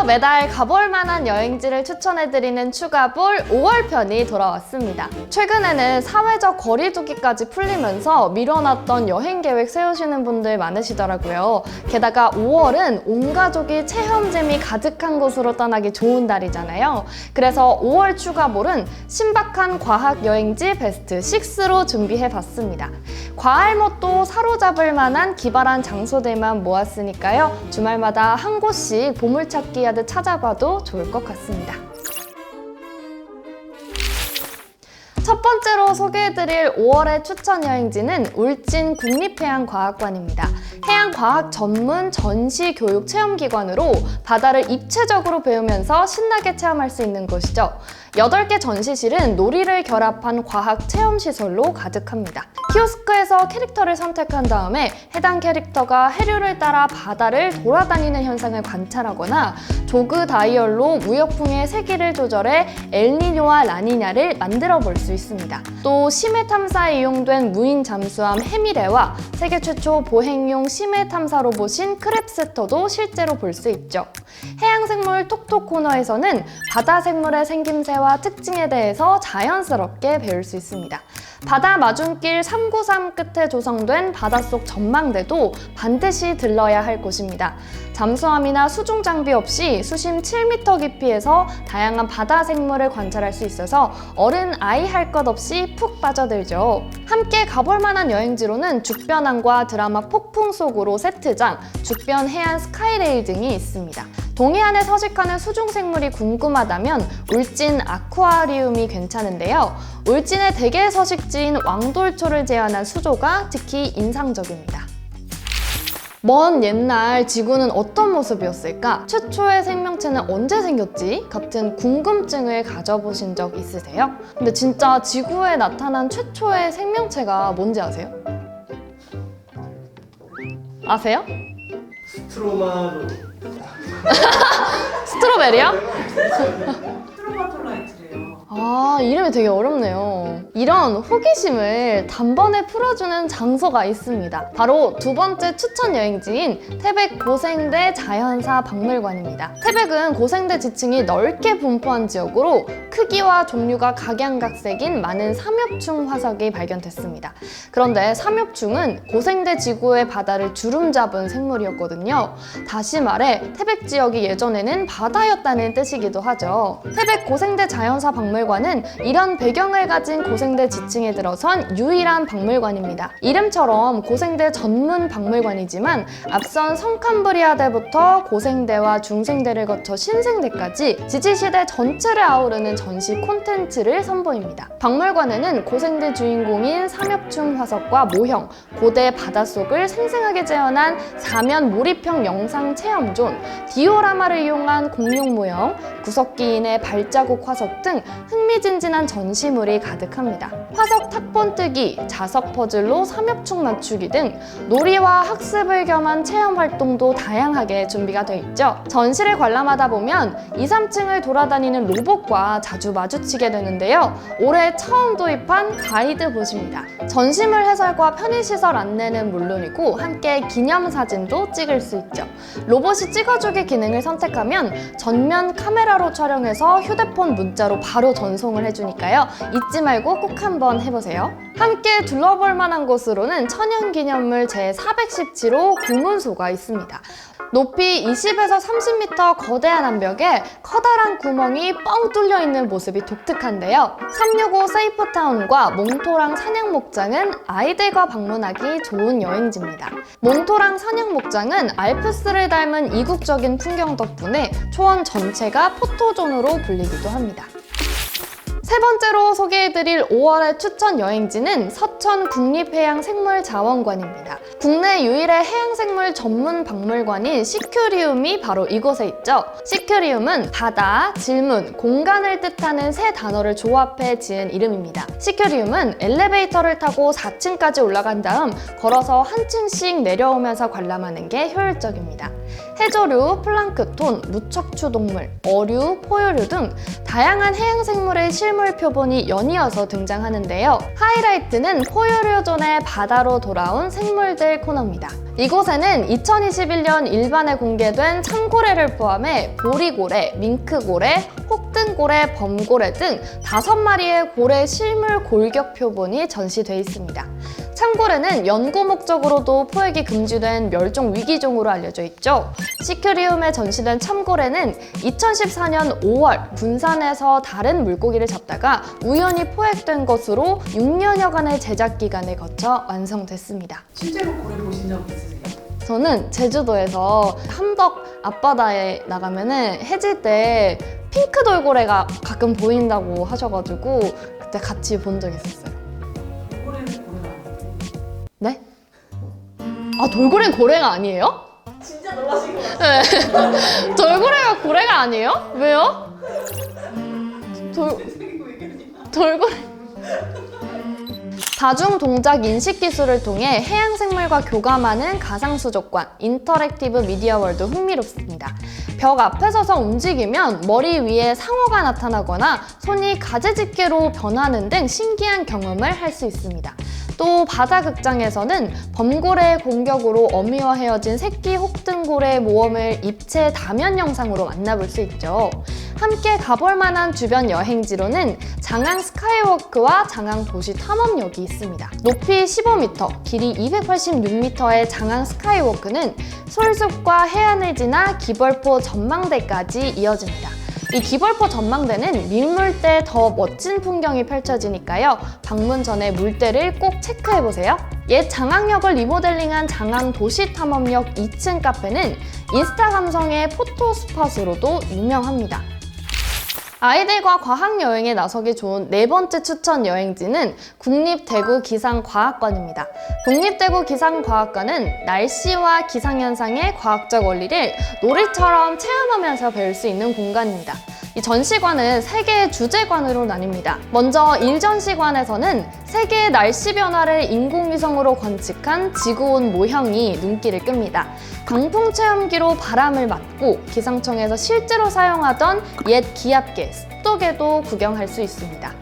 그래서 매달 가볼 만한 여행지를 추천해드리는 추가볼 5월 편이 돌아왔습니다. 최근에는 사회적 거리두기까지 풀리면서 미뤄놨던 여행 계획 세우시는 분들 많으시더라고요. 게다가 5월은 온 가족이 체험재미 가득한 곳으로 떠나기 좋은 달이잖아요. 그래서 5월 추가볼은 신박한 과학 여행지 베스트 6로 준비해봤습니다. 과알못도 사로잡을 만한 기발한 장소들만 모았으니까요. 주말마다 한 곳씩 보물찾기 하듯 찾아봐도 좋을 것 같습니다. 첫 번째로 소개해드릴 5월의 추천 여행지는 울진 국립해양과학관입니다. 해양과학 전문 전시 교육 체험기관으로 바다를 입체적으로 배우면서 신나게 체험할 수 있는 곳이죠. 8개 전시실은 놀이를 결합한 과학 체험시설로 가득합니다. 키오스크에서 캐릭터를 선택한 다음에 해당 캐릭터가 해류를 따라 바다를 돌아다니는 현상을 관찰하거나 조그 다이얼로 무역풍의 세기를 조절해 엘니뇨와 라니냐를 만들어 볼 수 있습니다. 또 심해 탐사에 이용된 무인 잠수함 해미레와 세계 최초 보행용 심해 탐사 로봇인 크랩스터도 실제로 볼 수 있죠. 해양생물 톡톡 코너에서는 바다 생물의 생김새와 특징에 대해서 자연스럽게 배울 수 있습니다. 바다 마중길 393 끝에 조성된 바닷속 전망대도 반드시 들러야 할 곳입니다. 잠수함이나 수중 장비 없이 수심 7m 깊이에서 다양한 바다 생물을 관찰할 수 있어서 어른 아이 할 것 없이 푹 빠져들죠. 함께 가볼 만한 여행지로는 죽변항과 드라마 폭풍 속으로 세트장, 죽변 해안 스카이레일 등이 있습니다. 동해안에 서식하는 수중생물이 궁금하다면 울진 아쿠아리움이 괜찮은데요. 울진의 대게 서식지인 왕돌초를 제한한 수조가 특히 인상적입니다. 먼 옛날 지구는 어떤 모습이었을까? 최초의 생명체는 언제 생겼지? 같은 궁금증을 가져보신 적 있으세요? 근데 진짜 지구에 나타난 최초의 생명체가 뭔지 아세요? 아세요? 스트로마로. 스트로베리요? 스트로마톨라이트래요. 아, 이름이 되게 어렵네요. 이런 호기심을 단번에 풀어주는 장소가 있습니다. 바로 두 번째 추천 여행지인 태백 고생대 자연사 박물관입니다. 태백은 고생대 지층이 넓게 분포한 지역으로 크기와 종류가 각양각색인 많은 삼엽충 화석이 발견됐습니다. 그런데 삼엽충은 고생대 지구의 바다를 주름잡은 생물이었거든요. 다시 말해 태백 지역이 예전에는 바다였다는 뜻이기도 하죠. 태백 고생대 자연사 박물관은 이런 배경을 가진 고생대 지층에 들어선 유일한 박물관입니다. 이름처럼 고생대 전문 박물관이지만 앞선 성캄브리아대부터 고생대와 중생대를 거쳐 신생대까지 지지시대 전체를 아우르는 전시 콘텐츠를 선보입니다. 박물관에는 고생대 주인공인 삼엽충 화석과 모형, 고대 바닷속을 생생하게 재현한 사면 몰입형 영상 체험존, 디오라마를 이용한 공룡 모형, 구석기인의 발자국 화석 등 흥미진진한 전시물이 가득합니다. 화석 탁본뜨기, 자석 퍼즐로 삼엽충 맞추기 등 놀이와 학습을 겸한 체험 활동도 다양하게 준비가 되어 있죠. 전시를 관람하다 보면 2, 3층을 돌아다니는 로봇과 자주 마주치게 되는데요. 올해 처음 도입한 가이드봇입니다. 전시물 해설과 편의시설 안내는 물론이고 함께 기념사진도 찍을 수 있죠. 로봇이 찍어주기 기능을 선택하면 전면 카메라로 촬영해서 휴대폰 문자로 바로 전송을 해주니까요. 잊지 말고 꼭 한번 해보세요. 함께 둘러볼 만한 곳으로는 천연기념물 제417호 구문소가 있습니다. 높이 20에서 30m 거대한 암벽에 커다란 구멍이 뻥 뚫려 있는 모습이 독특한데요. 365 세이프타운과 몽토랑 산양목장은 아이들과 방문하기 좋은 여행지입니다. 몽토랑 산양목장은 알프스를 닮은 이국적인 풍경 덕분에 초원 전체가 포토존으로 불리기도 합니다. 세 번째로 소개해드릴 5월의 추천 여행지는 서천 국립해양생물자원관입니다. 국내 유일의 해양생물 전문 박물관인 시큐리움이 바로 이곳에 있죠. 시큐리움은 바다, 질문, 공간을 뜻하는 세 단어를 조합해 지은 이름입니다. 시큐리움은 엘리베이터를 타고 4층까지 올라간 다음 걸어서 한 층씩 내려오면서 관람하는 게 효율적입니다. 해조류, 플랑크톤, 무척추 동물, 어류, 포유류 등 다양한 해양생물의 실물 표본이 연이어서 등장하는데요. 하이라이트는 포유류존의 바다로 돌아온 생물들 코너입니다. 이곳에는 2021년 일반에 공개된 참고래를 포함해 보리고래, 밍크고래, 혹등고래, 범고래 등 5마리의 고래 실물 골격 표본이 전시돼 있습니다. 참고래는 연구 목적으로도 포획이 금지된 멸종 위기종으로 알려져 있죠. 시큐리움에 전시된 참고래는 2014년 5월 군산에서 다른 물고기를 잡다가 우연히 포획된 것으로 6년여간의 제작 기간을 거쳐 완성됐습니다. 실제로 고래 보신 적 있으세요? 저는 제주도에서 함덕 앞바다에 나가면은 해질 때 핑크 돌고래가 가끔 보인다고 하셔가지고 그때 같이 본 적 있었어요. 고래는 고래가 아니에요? 네? 아, 돌고래는 고래가 아니에요? 진짜 놀라신 것 같아요. 네. 돌고래가 고래가 아니에요? 왜요? 돌고래. 다중 동작 인식 기술을 통해 해양 생물과 교감하는 가상 수족관 인터랙티브 미디어 월드 흥미롭습니다. 벽 앞에 서서 움직이면 머리 위에 상어가 나타나거나 손이 가재집게로 변하는 등 신기한 경험을 할 수 있습니다. 또 바다 극장에서는 범고래의 공격으로 어미와 헤어진 새끼 혹등고래의 모험을 입체 다면 영상으로 만나볼 수 있죠. 함께 가볼 만한 주변 여행지로는 장항 스카이워크와 장항 도시 탐험역이 있습니다. 높이 15m, 길이 286m의 장항 스카이워크는 솔숲과 해안을 지나 기벌포 전망대까지 이어집니다. 이 기벌포 전망대는 밀물때 더 멋진 풍경이 펼쳐지니까요. 방문 전에 물때를 꼭 체크해보세요. 옛 장항역을 리모델링한 장항 도시탐험역 2층 카페는 인스타 감성의 포토 스팟으로도 유명합니다. 아이들과 과학여행에 나서기 좋은 네 번째 추천 여행지는 국립대구 기상과학관입니다. 국립대구 기상과학관은 날씨와 기상현상의 과학적 원리를 놀이처럼 체험하면서 배울 수 있는 공간입니다. 이 전시관은 3개의 주제관으로 나뉩니다. 먼저 1전시관에서는 세계의 날씨 변화를 인공위성으로 관측한 지구온 모형이 눈길을 끕니다. 강풍 체험기로 바람을 맞고 기상청에서 실제로 사용하던 옛 기압계, 습도계도 구경할 수 있습니다.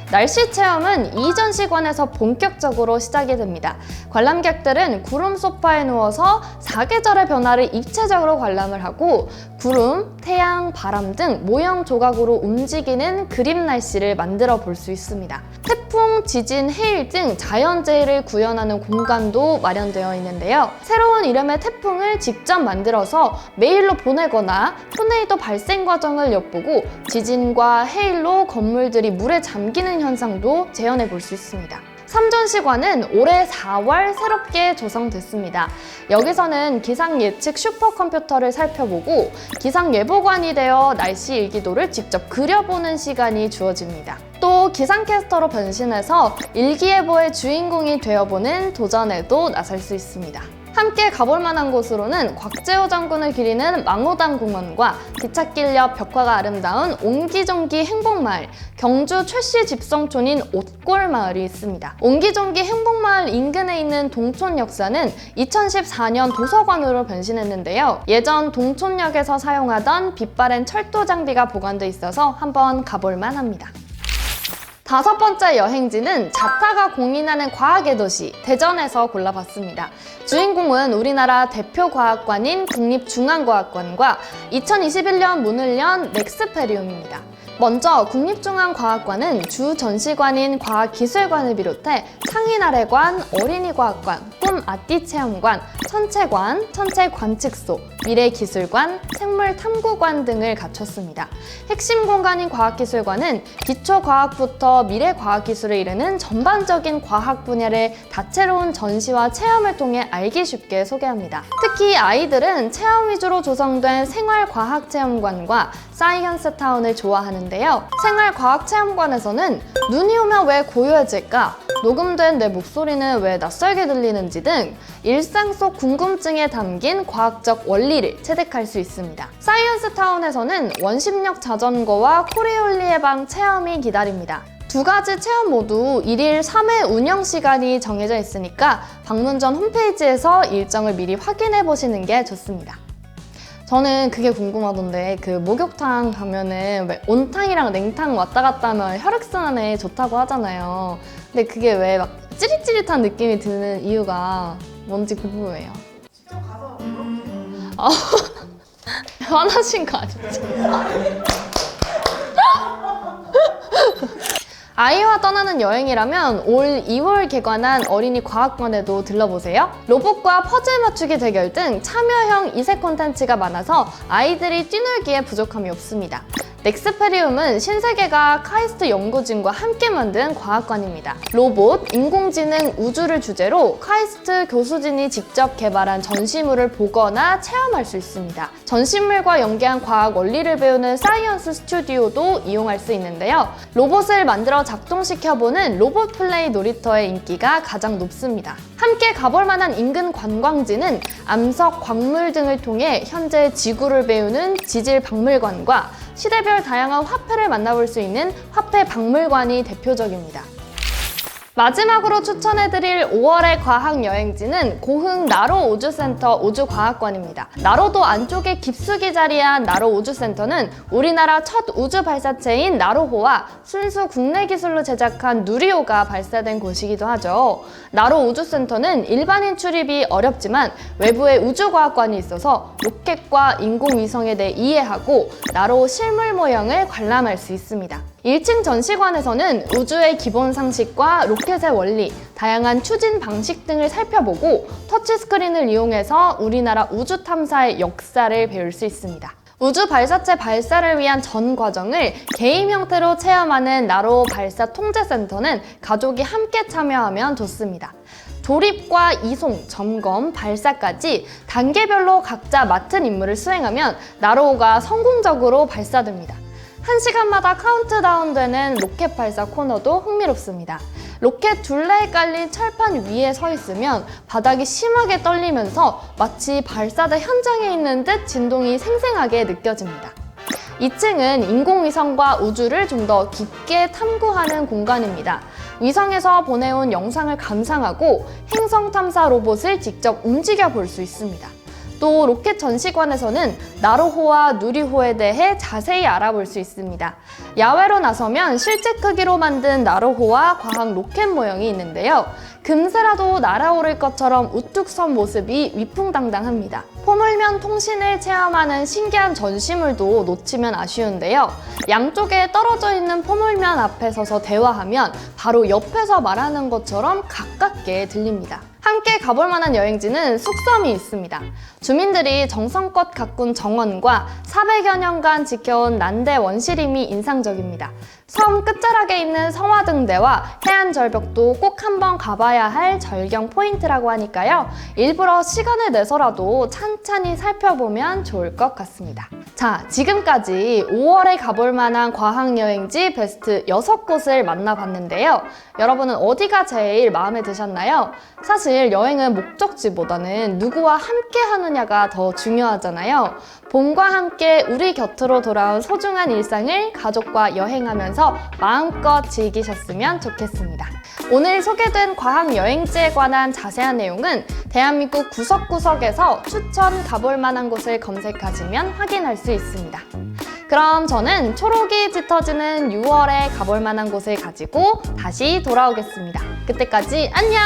날씨 체험은 이전시관에서 본격적으로 시작이 됩니다. 관람객들은 구름 소파에 누워서 사계절의 변화를 입체적으로 관람을 하고 구름, 태양, 바람 등 모형 조각으로 움직이는 그림 날씨를 만들어 볼 수 있습니다. 태풍, 지진, 해일 등 자연재해를 구현하는 공간도 마련되어 있는데요. 새로운 이름의 태풍을 직접 만들어서 메일로 보내거나 토네이도 발생 과정을 엿보고 지진과 해일로 건물들이 물에 잠기는 현상도 재현해 볼 수 있습니다. 3전시관은 올해 4월 새롭게 조성됐습니다. 여기서는 기상 예측 슈퍼컴퓨터를 살펴보고 기상 예보관이 되어 날씨 일기도를 직접 그려보는 시간이 주어집니다. 또 기상캐스터로 변신해서 일기예보의 주인공이 되어보는 도전에도 나설 수 있습니다. 함께 가볼 만한 곳으로는 곽재호 장군을 기리는 망호당 공원과 기찻길 옆 벽화가 아름다운 옹기종기 행복마을, 경주 최씨 집성촌인 옥골마을이 있습니다. 옹기종기 행복마을 인근에 있는 동촌 역사는 2014년 도서관으로 변신했는데요. 예전 동촌역에서 사용하던 빛바랜 철도 장비가 보관돼 있어서 한번 가볼 만합니다. 5번째 여행지는 자타가 공인하는 과학의 도시 대전에서 골라봤습니다. 주인공은 우리나라 대표 과학관인 국립중앙과학관과 2021년 문을 연 넥스페리움입니다. 먼저 국립중앙과학관은 주 전시관인 과학기술관을 비롯해 상인아래관, 어린이과학관, 꿈아띠체험관, 천체관, 천체관측소, 미래기술관, 생물탐구관 등을 갖췄습니다. 핵심 공간인 과학기술관은 기초과학부터 미래과학기술에 이르는 전반적인 과학 분야를 다채로운 전시와 체험을 통해 알기 쉽게 소개합니다. 특히 아이들은 체험 위주로 조성된 생활과학체험관과 사이언스타운을 좋아하는데요. 생활과학체험관에서는 눈이 오면 왜 고요해질까? 녹음된 내 목소리는 왜 낯설게 들리는지 등 일상 속 궁금증에 담긴 과학적 원리를 체득할 수 있습니다. 사이언스타운에서는 원심력 자전거와 코리올리의 방 체험이 기다립니다. 두 가지 체험 모두 1일 3회 운영 시간이 정해져 있으니까 방문 전 홈페이지에서 일정을 미리 확인해 보시는 게 좋습니다. 저는 그게 궁금하던데 그 목욕탕 가면은 왜 온탕이랑 냉탕 왔다 갔다 하면 혈액순환에 좋다고 하잖아요. 근데 그게 왜 막 찌릿찌릿한 느낌이 드는 이유가 뭔지 궁금해요. 직접 가서 물어보세요. 화나신 거 아니죠? 아이와 떠나는 여행이라면 올 2월 개관한 어린이 과학관에도 들러보세요. 로봇과 퍼즐 맞추기 대결 등 참여형 이색 콘텐츠가 많아서 아이들이 뛰놀기에 부족함이 없습니다. 넥스페리움은 신세계가 카이스트 연구진과 함께 만든 과학관입니다. 로봇, 인공지능, 우주를 주제로 카이스트 교수진이 직접 개발한 전시물을 보거나 체험할 수 있습니다. 전시물과 연계한 과학 원리를 배우는 사이언스 스튜디오도 이용할 수 있는데요. 로봇을 만들어 작동시켜보는 로봇 플레이 놀이터의 인기가 가장 높습니다. 함께 가볼 만한 인근 관광지는 암석, 광물 등을 통해 현재 지구를 배우는 지질박물관과 시대별 다양한 화폐를 만나볼 수 있는 화폐박물관이 대표적입니다. 마지막으로 추천해드릴 5월의 과학여행지는 고흥 나로 우주센터 우주과학관입니다. 나로도 안쪽에 깊숙이 자리한 나로 우주센터는 우리나라 첫 우주 발사체인 나로호와 순수 국내 기술로 제작한 누리호가 발사된 곳이기도 하죠. 나로 우주센터는 일반인 출입이 어렵지만 외부에 우주과학관이 있어서 로켓과 인공위성에 대해 이해하고 나로 실물 모형을 관람할 수 있습니다. 1층 전시관에서는 우주의 기본 상식과 로켓의 원리, 다양한 추진 방식 등을 살펴보고 터치스크린을 이용해서 우리나라 우주 탐사의 역사를 배울 수 있습니다. 우주 발사체 발사를 위한 전 과정을 게임 형태로 체험하는 나로 발사 통제센터는 가족이 함께 참여하면 좋습니다. 조립과 이송, 점검, 발사까지 단계별로 각자 맡은 임무를 수행하면 나로호가 성공적으로 발사됩니다. 1시간마다 카운트다운되는 로켓 발사 코너도 흥미롭습니다. 로켓 둘레에 깔린 철판 위에 서 있으면 바닥이 심하게 떨리면서 마치 발사대 현장에 있는 듯 진동이 생생하게 느껴집니다. 2층은 인공위성과 우주를 좀 더 깊게 탐구하는 공간입니다. 위성에서 보내온 영상을 감상하고 행성 탐사 로봇을 직접 움직여 볼 수 있습니다. 또 로켓 전시관에서는 나로호와 누리호에 대해 자세히 알아볼 수 있습니다. 야외로 나서면 실제 크기로 만든 나로호와 과학 로켓 모형이 있는데요. 금세라도 날아오를 것처럼 우뚝 선 모습이 위풍당당합니다. 포물면 통신을 체험하는 신기한 전시물도 놓치면 아쉬운데요. 양쪽에 떨어져 있는 포물면 앞에 서서 대화하면 바로 옆에서 말하는 것처럼 가깝게 들립니다. 함께 가볼 만한 여행지는 쑥섬이 있습니다. 주민들이 정성껏 가꾼 정원과 400여 년간 지켜온 난대 원시림이 인상적입니다. 섬 끝자락에 있는 성화등대와 해안절벽도 꼭 한번 가봐야 할 절경 포인트라고 하니까요. 일부러 시간을 내서라도 찬찬히 살펴보면 좋을 것 같습니다. 자, 지금까지 5월에 가볼 만한 과학여행지 베스트 6곳을 만나봤는데요. 여러분은 어디가 제일 마음에 드셨나요? 사실 여행은 목적지보다는 누구와 함께 하느냐가 더 중요하잖아요. 봄과 함께 우리 곁으로 돌아온 소중한 일상을 가족과 여행하면서 마음껏 즐기셨으면 좋겠습니다. 오늘 소개된 과학여행지에 관한 자세한 내용은 대한민국 구석구석에서 추천 가볼 만한 곳을 검색하시면 확인할 수 있습니다. 그럼 저는 초록이 짙어지는 6월에 가볼 만한 곳을 가지고 다시 돌아오겠습니다. 그때까지 안녕!